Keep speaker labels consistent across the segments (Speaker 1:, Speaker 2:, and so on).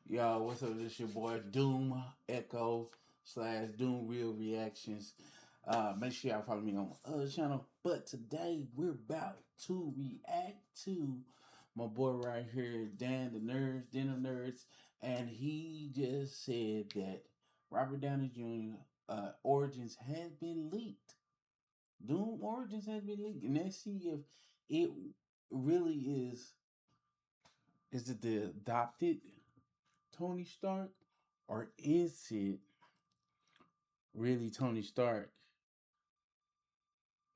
Speaker 1: Yo, what's up? This your boy Doom Echo / Doom Real Reactions. Make sure y'all follow me on my other channel. But today we're about to react to my boy right here, Dan the Nerds, Den of Nerds, and he just said that Robert Downey Jr. Origins has been leaked. Doom Origins has been leaked, and let's see if it really is. Is it the adopted Tony Stark, or is it really Tony Stark?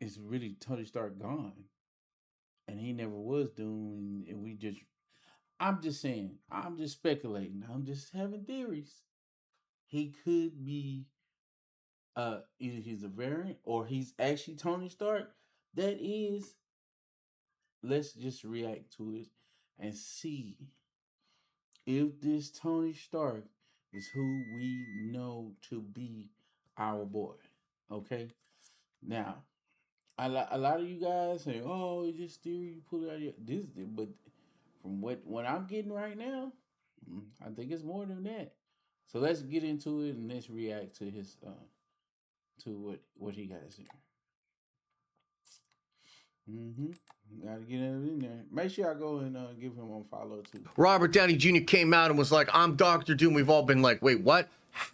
Speaker 1: Is really Tony Stark gone, and he never was Doom, and we just. I'm just saying. I'm just speculating. I'm just having theories. He could be either he's a variant or he's actually Tony Stark. That is. Let's just react to it and see if this Tony Stark is who we know to be our boy. Okay? Now, a lot of you guys say, "Oh, it's just theory. You pull it out of your this," but from what I'm getting right now, I think it's more than that. So let's get into it and let's react to his to what he got to say. Gotta get it in there. Make sure I go and give him a follow too.
Speaker 2: Robert Downey Jr. came out and was like, "I'm Doctor Doom." We've all been like, "Wait, what?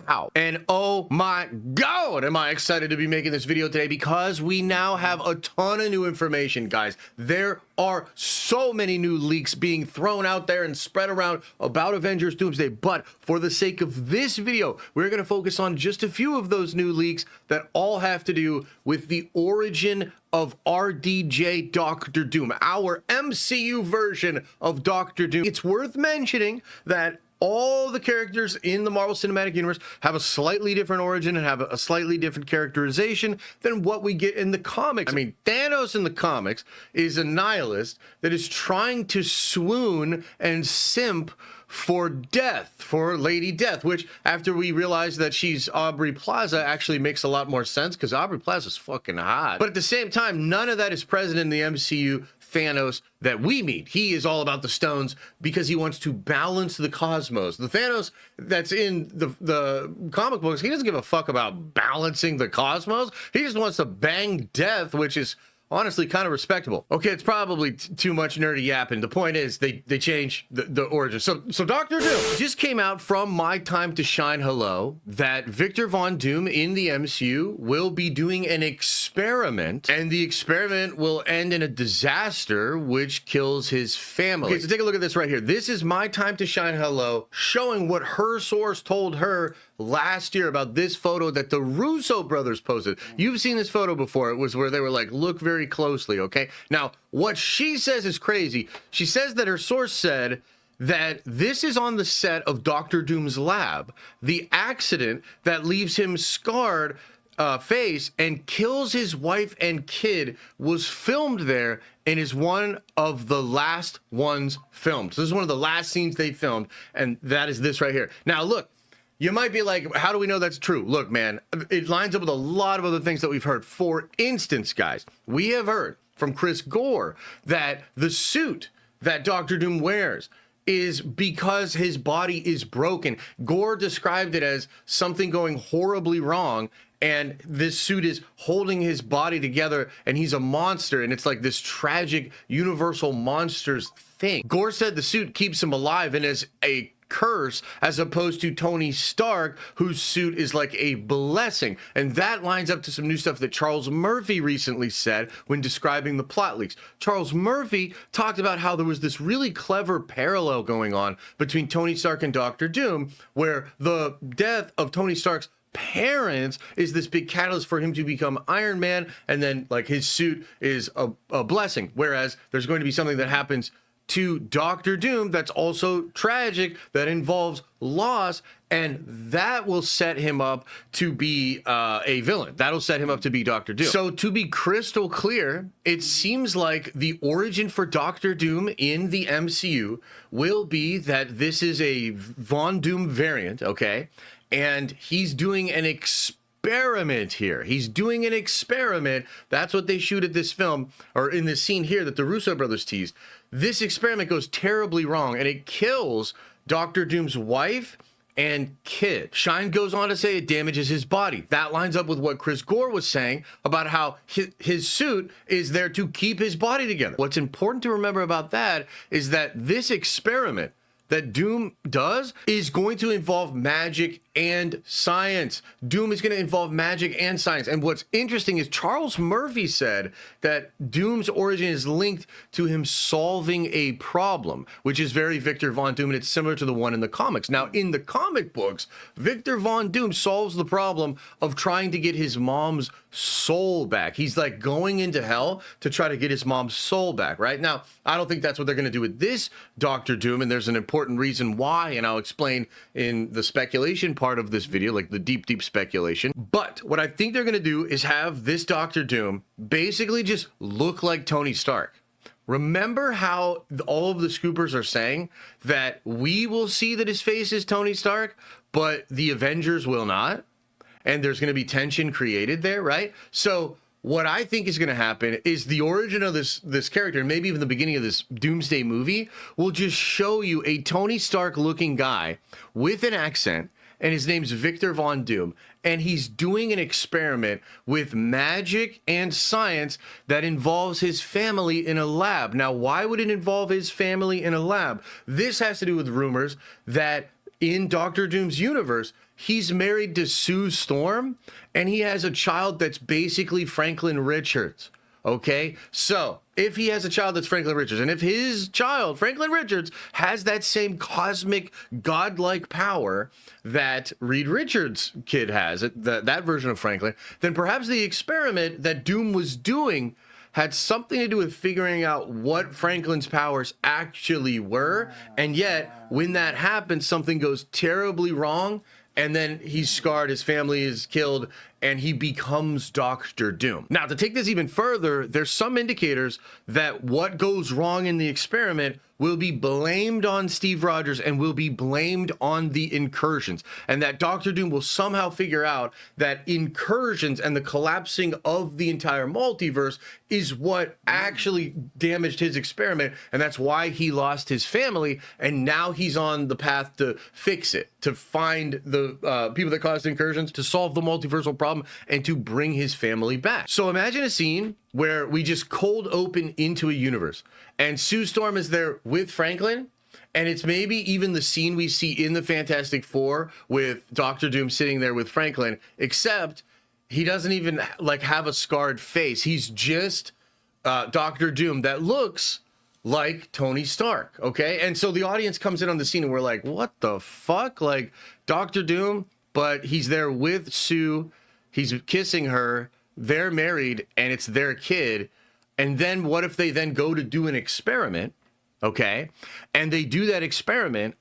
Speaker 2: How?" And oh my God, am I excited to be making this video today, because we now have a ton of new information, guys. There are so many new leaks being thrown out there and spread around about Avengers Doomsday, but for the sake of this video, we're going to focus on just a few of those new leaks that all have to do with the origin of RDJ Doctor Doom, our MCU version of Doctor Doom. It's worth mentioning that all the characters in the Marvel Cinematic Universe have a slightly different origin and have a slightly different characterization than what we get in the comics. I mean, Thanos in the comics is a nihilist that is trying to swoon and simp for Death, for Lady Death, which after we realize that she's Aubrey Plaza actually makes a lot more sense, because Aubrey Plaza's fucking hot. But at the same time, none of that is present in the MCU Thanos that we meet. He is all about the stones because he wants to balance the cosmos. The Thanos that's in the comic books, he doesn't give a fuck about balancing the cosmos. He just wants to bang Death, which is honestly kind of respectable. Okay, it's probably too much nerdy yapping. The point is they change the origin. So Doctor Doom just came out from My Time to Shine Hello that Victor Von Doom in the MCU will be doing an experiment, and the experiment will end in a disaster which kills his family. Okay, so take a look at this right here. This is My Time to Shine Hello showing what her source told her last year about this photo that the Russo brothers posted. You've seen this photo before. It was where they were like, look very closely, okay? Now, what she says is crazy. She says that her source said that this is on the set of Doctor Doom's lab. The accident that leaves him scarred face and kills his wife and kid was filmed there and is one of the last ones filmed. So this is one of the last scenes they filmed, and that is this right here. Now, look, you might be like, how do we know that's true? Look, man, it lines up with a lot of other things that we've heard. For instance, guys, we have heard from Chris Gore that the suit that Doctor Doom wears is because his body is broken. Gore described it as something going horribly wrong, and this suit is holding his body together, and he's a monster, and it's like this tragic universal monsters thing. Gore said the suit keeps him alive and is a curse, as opposed to Tony Stark, whose suit is like a blessing. And that lines up to some new stuff that Charles Murphy recently said when describing the plot leaks. Charles Murphy talked about how there was this really clever parallel going on between Tony Stark and Doctor Doom, where the death of Tony Stark's parents is this big catalyst for him to become Iron Man, and then like his suit is a blessing, whereas there's going to be something that happens to Doctor Doom that's also tragic, that involves loss, and that will set him up to be a villain. That'll set him up to be Doctor Doom. So to be crystal clear, it seems like the origin for Doctor Doom in the MCU will be that this is a Von Doom variant, okay? And he's doing an experiment here. He's doing an experiment. That's what they shoot at this film, or in this scene here that the Russo brothers teased. This experiment goes terribly wrong, and it kills Dr. Doom's wife and kid. Shine goes on to say it damages his body. That lines up with what Chris Gore was saying about how his suit is there to keep his body together. What's important to remember about that is that this experiment that Doom does is going to involve magic and science. Doom is going to involve magic and science. And what's interesting is Charles Murphy said that Doom's origin is linked to him solving a problem, which is very Victor Von Doom, and it's similar to the one in the comics. Now, in the comic books, Victor Von Doom solves the problem of trying to get his mom's soul back. He's like going into hell to try to get his mom's soul back, right? Now, I don't think that's what they're going to do with this Doctor Doom, and there's an important reason why, and I'll explain in the speculation part of this video, like the deep speculation. But what I think they're going to do is have this Doctor Doom basically just look like Tony Stark. Remember how all of the scoopers are saying that we will see that his face is Tony Stark, but the Avengers will not? And there's going to be tension created there, right? So what I think is going to happen is the origin of this character, and maybe even the beginning of this Doomsday movie, will just show you a Tony Stark looking guy with an accent, and his name's Victor Von Doom, and he's doing an experiment with magic and science that involves his family in a lab. Now, why would it involve his family in a lab? This has to do with rumors that in Doctor Doom's universe, he's married to Sue Storm, and he has a child that's basically Franklin Richards. Okay, so if he has a child that's Franklin Richards, and if his child, Franklin Richards, has that same cosmic godlike power that Reed Richards' kid has, that version of Franklin, then perhaps the experiment that Doom was doing had something to do with figuring out what Franklin's powers actually were. And yet, when that happens, something goes terribly wrong, and then he's scarred, his family is killed, and he becomes Doctor Doom. Now, to take this even further, there's some indicators that what goes wrong in the experiment will be blamed on Steve Rogers and will be blamed on the incursions, and that Doctor Doom will somehow figure out that incursions and the collapsing of the entire multiverse is what actually damaged his experiment, and that's why he lost his family, and now he's on the path to fix it, to find the people that caused incursions, to solve the multiversal problem, and to bring his family back. So imagine a scene where we just cold open into a universe, and Sue Storm is there with Franklin, and it's maybe even the scene we see in the Fantastic Four with Doctor Doom sitting there with Franklin, except he doesn't even like have a scarred face. He's just Doctor Doom that looks like Tony Stark, okay? And so the audience comes in on the scene and we're like, what the fuck? Like Doctor Doom, but he's there with Sue, he's kissing her, they're married, and it's their kid. And then what if they then go to do an experiment, okay? And they do that experiment,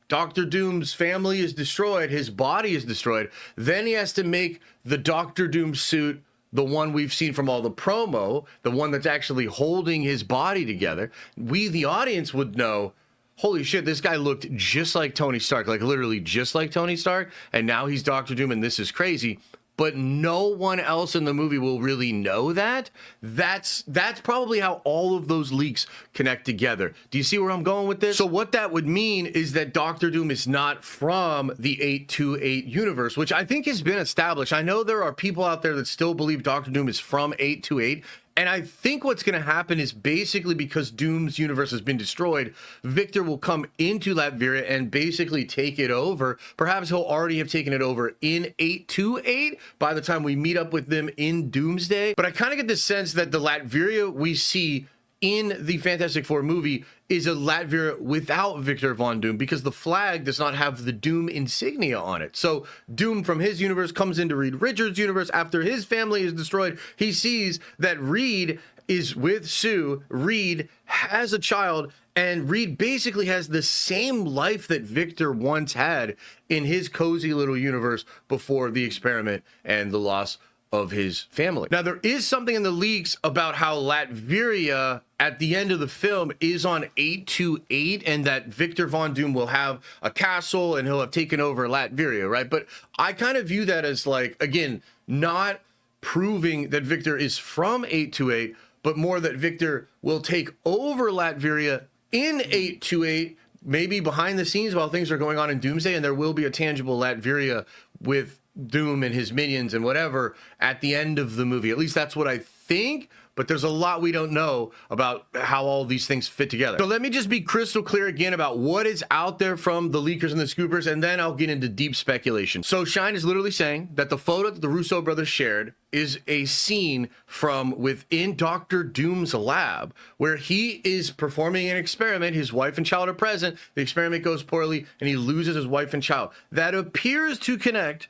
Speaker 2: Doctor Doom's family is destroyed, his body is destroyed. Then he has to make the Doctor Doom suit, the one we've seen from all the promo, the one that's actually holding his body together. We, the audience, would know, holy shit, this guy looked just like Tony Stark, like literally just like Tony Stark, and now he's Doctor Doom, and this is crazy. But no one else in the movie will really know that. That's probably how all of those leaks connect together. Do you see where I'm going with this? So what that would mean is that Doctor Doom is not from the 828 universe, which I think has been established. I know there are people out there that still believe Doctor Doom is from 828. And I think what's going to happen is basically because Doom's universe has been destroyed, Victor will come into Latveria and basically take it over. Perhaps he'll already have taken it over in 828 by the time we meet up with them in Doomsday. But I kind of get the sense that the Latveria we see in the Fantastic Four movie is a Latveria without Victor Von Doom, because the flag does not have the Doom insignia on it. So Doom from his universe comes into Reed Richards' universe after his family is destroyed. He sees that Reed is with Sue, Reed has a child, and Reed basically has the same life that Victor once had in his cozy little universe before the experiment and the loss of his family. Now, there is something in the leaks about how Latveria at the end of the film is on 828, and that Victor Von Doom will have a castle and he'll have taken over Latveria, right? But I kind of view that as, like, again, not proving that Victor is from 828, but more that Victor will take over Latveria in 828 maybe behind the scenes while things are going on in Doomsday, and there will be a tangible Latveria with Doom and his minions and whatever at the end of the movie. At least that's what I think, but there's a lot we don't know about how all these things fit together. So let me just be crystal clear again about what is out there from the leakers and the scoopers, and then I'll get into deep speculation. So Shine is literally saying that the photo that the Russo brothers shared is a scene from within Doctor Doom's lab where he is performing an experiment. His wife and child are present. The experiment goes poorly and he loses his wife and child. That appears to connect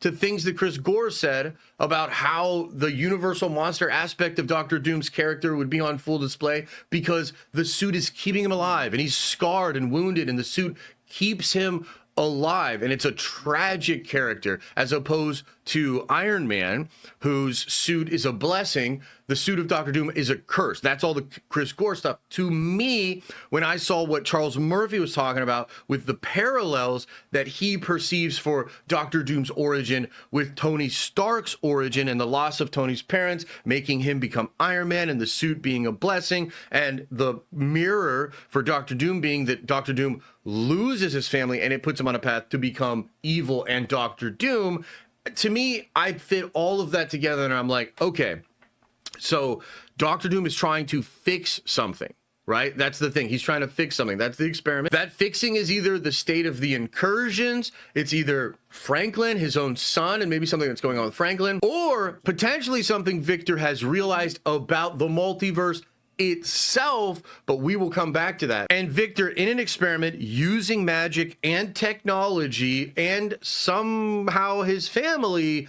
Speaker 2: to things that Chris Gore said about how the universal monster aspect of Doctor Doom's character would be on full display because the suit is keeping him alive and he's scarred and wounded and the suit keeps him alive, and it's a tragic character as opposed to Iron Man, whose suit is a blessing. The suit of Doctor Doom is a curse. That's all the Chris Gore stuff. To me, when I saw what Charles Murphy was talking about with the parallels that he perceives for Doctor Doom's origin with Tony Stark's origin and the loss of Tony's parents, making him become Iron Man and the suit being a blessing, and the mirror for Doctor Doom being that Doctor Doom loses his family and it puts him on a path to become evil and Doctor Doom. To me, I fit all of that together and I'm like, okay, so Doctor Doom is trying to fix something, right? That's the thing. He's trying to fix something. That's the experiment. That fixing is either the state of the incursions, it's either Franklin, his own son, and maybe something that's going on with Franklin, or potentially something Victor has realized about the multiverse itself, but we will come back to that. And Victor, in an experiment using magic and technology, and somehow his family,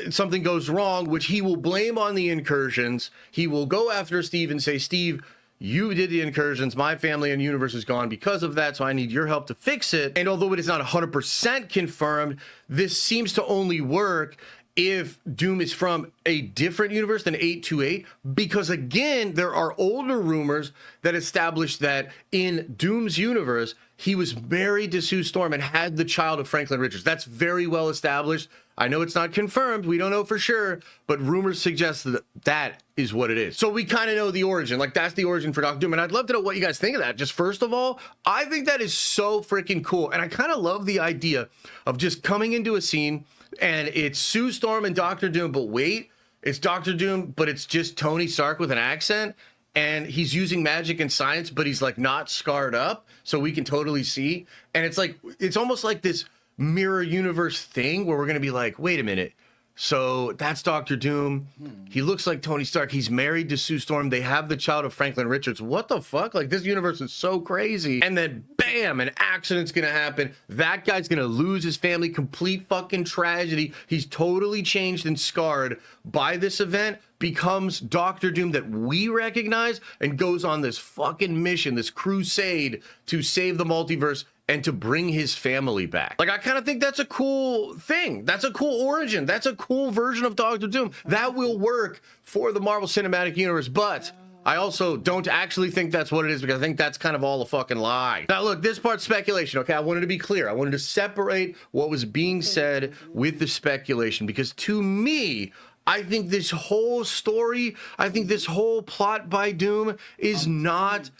Speaker 2: something goes wrong, which he will blame on the incursions. He will go after Steve and say, Steve, you did the incursions. My family and universe is gone because of that, so I need your help to fix it. And although it is not 100% confirmed, this seems to only work if Doom is from a different universe than 828, because again, there are older rumors that establish that in Doom's universe, he was married to Sue Storm and had the child of Franklin Richards. That's very well established. I know it's not confirmed. We don't know for sure, but rumors suggest that that is what it is. So we kind of know the origin. Like, that's the origin for Doctor Doom. And I'd love to know what you guys think of that. Just first of all, I think that is so freaking cool. And I kind of love the idea of just coming into a scene and it's Sue Storm and Doctor Doom, but wait, it's Doctor Doom, but it's just Tony Stark with an accent, and he's using magic and science, but he's like not scarred up, so we can totally see. And it's like, it's almost like this mirror universe thing where we're gonna be like, wait a minute, so that's Doctor Doom. He looks like Tony Stark. He's married to Sue Storm. They have the child of Franklin Richards. What the fuck? Like, this universe is so crazy. And then bam, an accident's gonna happen. That guy's gonna lose his family. Complete fucking tragedy. He's totally changed and scarred by this event, becomes Doctor Doom that we recognize, and goes on this fucking mission, this crusade to save the multiverse and to bring his family back. Like, I kind of think that's a cool thing. That's a cool origin. That's a cool version of Doctor Doom. That will work for the Marvel Cinematic Universe, but I also don't actually think that's what it is, because I think that's kind of all a fucking lie. Now, look, this part's speculation, okay? I wanted to be clear. I wanted to separate what was being said with the speculation, because to me, I think this whole story, I think this whole plot by Doom is not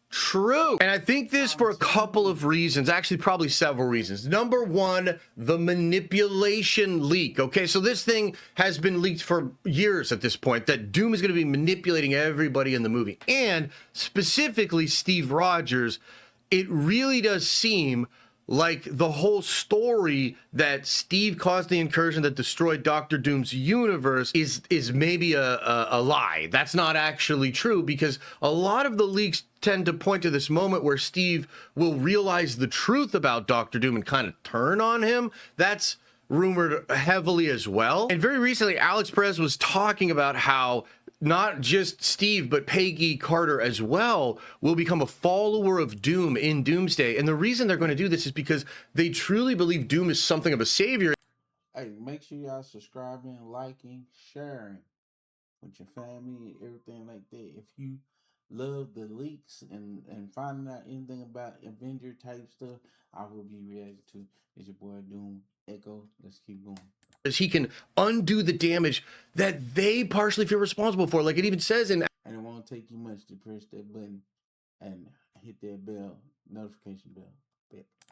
Speaker 2: true. And I think this for a couple of reasons, actually probably several reasons. Number one, the manipulation leak. Okay, so this thing has been leaked for years at this point, that Doom is going to be manipulating everybody in the movie, and specifically Steve Rogers. It really does seem like the whole story that Steve caused the incursion that destroyed Doctor Doom's universe is maybe a lie. That's not actually true, because a lot of the leaks tend to point to this moment where Steve will realize the truth about Doctor Doom and kind of turn on him. That's rumored heavily as well. And very recently, Alex Perez was talking about how not just Steve, but Peggy Carter as well will become a follower of Doom in Doomsday. And the reason they're going to do this is because they truly believe Doom is something of a savior.
Speaker 1: Hey, make sure y'all subscribing, liking, sharing with your family, everything like that. If you love the leaks and finding out anything about Avenger type stuff, I will be reacting to. It's your boy Doom Echo. Let's keep going.
Speaker 2: He can undo the damage that they partially feel responsible for. Like it even says in...
Speaker 1: And it won't take you much to press that button and hit that bell, notification bell.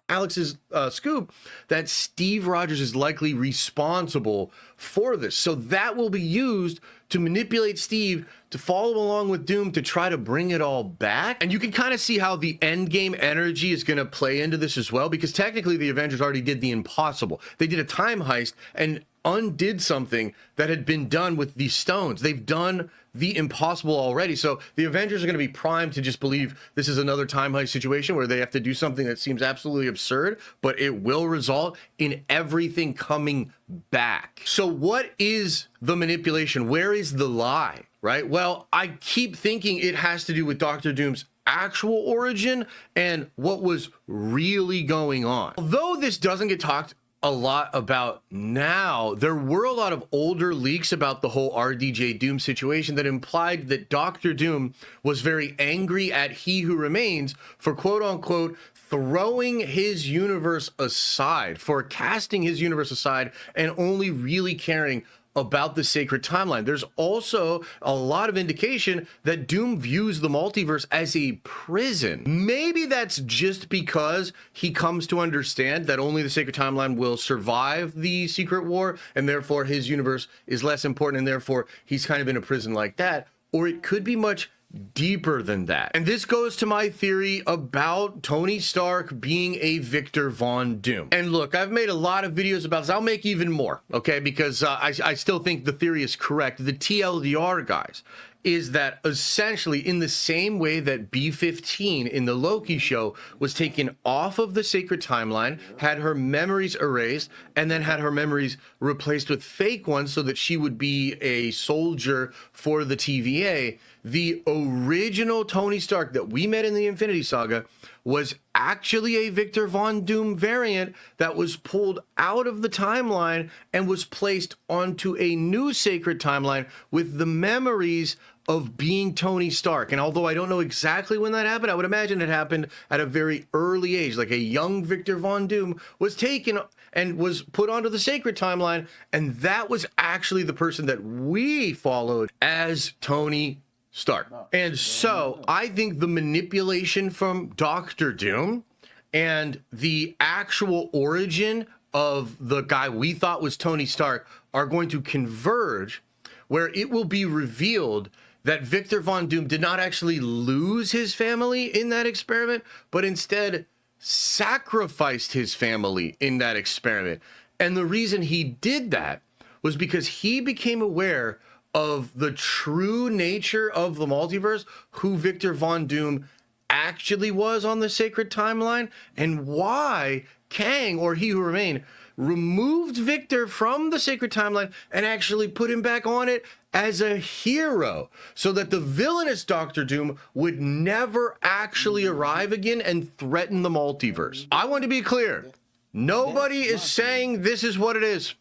Speaker 2: Alex's scoop that Steve Rogers is likely responsible for this. So that will be used to manipulate Steve to follow along with Doom to try to bring it all back. And you can kind of see how the endgame energy is going to play into this as well, because technically the Avengers already did the impossible. They did a time heist and undid something that had been done with these stones. They've done the impossible already. So the Avengers are going to be primed to just believe this is another time heist situation where they have to do something that seems absolutely absurd, but it will result in everything coming back. So what is the manipulation? Where is the lie, right? Well, I keep thinking it has to do with Doctor Doom's actual origin and what was really going on. Although this doesn't get talked a lot about now, there were a lot of older leaks about the whole RDJ Doom situation that implied that Doctor Doom was very angry at He Who Remains for quote unquote throwing his universe aside, for casting his universe aside and only really caring about the sacred timeline. There's also a lot of indication that Doom views the multiverse as a prison. Maybe that's just because he comes to understand that only the sacred timeline will survive the secret war, and therefore his universe is less important, and therefore he's kind of in a prison like that. Or it could be much deeper than that. And this goes to my theory about Tony Stark being a Victor Von Doom. And look, I've made a lot of videos about this. I'll make even more, okay? Because I still think the theory is correct. The TLDR, guys, is that essentially in the same way that B-15 in the Loki show was taken off of the sacred timeline, had her memories erased, and then had her memories replaced with fake ones so that she would be a soldier for the TVA, the original Tony Stark that we met in the Infinity Saga was actually a Victor Von Doom variant that was pulled out of the timeline and was placed onto a new sacred timeline with the memories of being Tony Stark. And although I don't know exactly when that happened, I would imagine it happened at a very early age, like a young Victor Von Doom was taken and was put onto the sacred timeline, and that was actually the person that we followed as Tony Stark. And so I think the manipulation from Doctor Doom and the actual origin of the guy we thought was Tony Stark are going to converge, where it will be revealed that Victor Von Doom did not actually lose his family in that experiment, but instead sacrificed his family in that experiment. And the reason he did that was because he became aware of the true nature of the multiverse, who Victor Von Doom actually was on the sacred timeline, and why Kang, or He Who Remained, removed Victor from the sacred timeline and actually put him back on it as a hero, so that the villainous Doctor Doom would never actually arrive again and threaten the multiverse. I want to be clear. Nobody is saying this is what it is.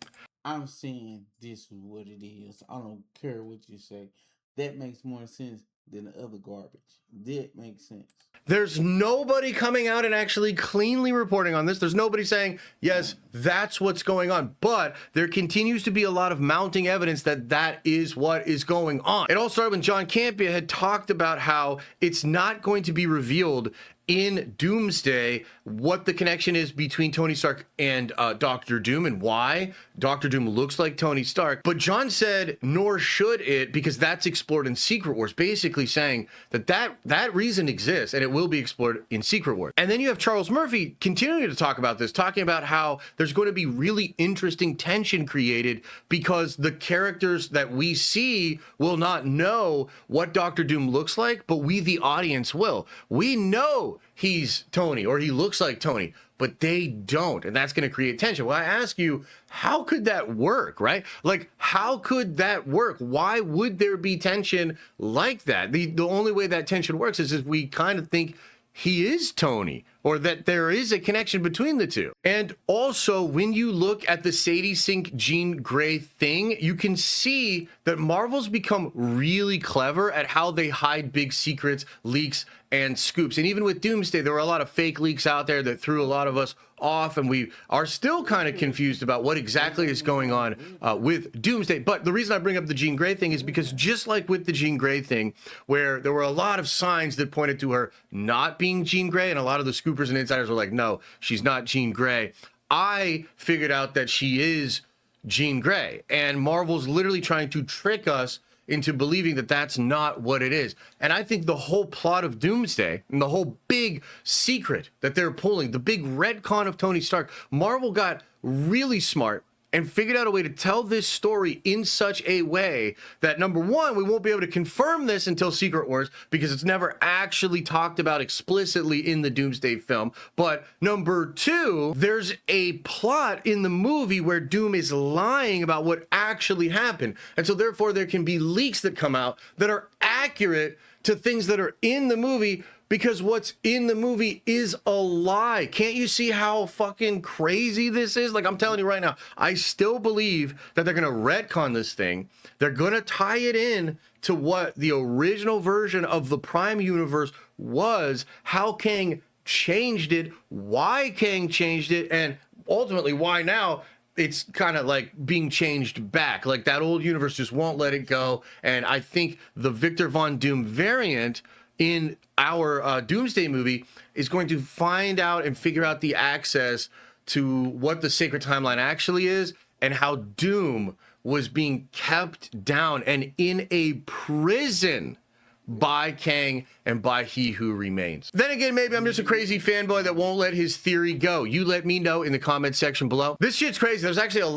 Speaker 1: I'm saying this is what it is. I don't care what you say. That makes more sense than the other garbage. That makes sense.
Speaker 2: There's nobody coming out and actually cleanly reporting on this. There's nobody saying, yes, that's what's going on. But there continues to be a lot of mounting evidence that that is what is going on. It all started when John Campea had talked about how it's not going to be revealed in Doomsday what the connection is between Tony Stark and Doctor Doom, and why Doctor Doom looks like Tony Stark. But John said, nor should it, because that's explored in Secret Wars, basically saying that that reason exists and it will be explored in Secret Wars. And then you have Charles Murphy continuing to talk about this, talking about how there's going to be really interesting tension created because the characters that we see will not know what Doctor Doom looks like, but we, the audience, will. We know he's Tony, or he looks like Tony, but they don't, and that's going to create tension. Well, I ask you, how could that work, right? Like, how could that work? Why would there be tension like that? The only way that tension works is if we kind of think he is Tony, or that there is a connection between the two. And also, when you look at the Sadie Sink Jean Grey thing, you can see that Marvel's become really clever at how they hide big secrets, leaks, and scoops. And even with Doomsday, there were a lot of fake leaks out there that threw a lot of us off, and we are still kind of confused about what exactly is going on with Doomsday. But the reason I bring up the Jean Grey thing is because just like with the Jean Grey thing, where there were a lot of signs that pointed to her not being Jean Grey, and a lot of the scoopers and insiders were like, no, she's not Jean Grey. I figured out that she is Jean Grey, and Marvel's literally trying to trick us into believing that that's not what it is. And I think the whole plot of Doomsday and the whole big secret that they're pulling, the big retcon of Tony Stark, Marvel got really smart and figured out a way to tell this story in such a way that, number one, we won't be able to confirm this until Secret Wars because it's never actually talked about explicitly in the Doomsday film. But number two, there's a plot in the movie where Doom is lying about what actually happened. And so therefore there can be leaks that come out that are accurate to things that are in the movie, because what's in the movie is a lie. Can't you see how fucking crazy this is? Like, I'm telling you right now, I still believe that they're going to retcon this thing. They're going to tie it in to what the original version of the Prime universe was, how Kang changed it, why Kang changed it, and ultimately why now it's kind of like being changed back. Like, that old universe just won't let it go. And I think the Victor Von Doom variant in our Doomsday movie is going to find out and figure out the access to what the sacred timeline actually is, and how Doom was being kept down and in a prison by Kang and by He Who Remains. Then again, maybe I'm just a crazy fanboy that won't let his theory go. You let me know in the comment section below. This shit's crazy. There's actually a...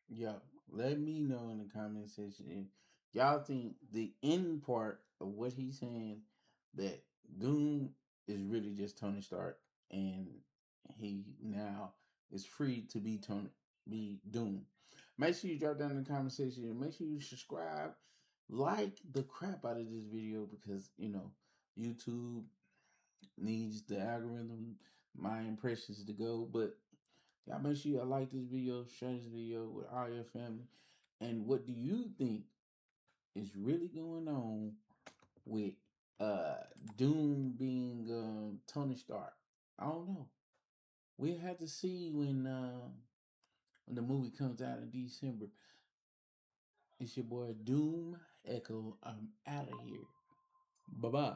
Speaker 1: Yo, let me know in the comment section if y'all think the end part of what he's saying, that Doom is really just Tony Stark and he now is free to be Doom. Make sure you drop down in the comment section and make sure you subscribe, like the crap out of this video, because YouTube needs the algorithm, my impressions to go. But y'all make sure y'all like this video, share this video with all your family. And what do you think is really going on with Doom being Tony Stark? I don't know. We'll have to see when the movie comes out in December. It's your boy Doom Echo. I'm out of here. Bye bye.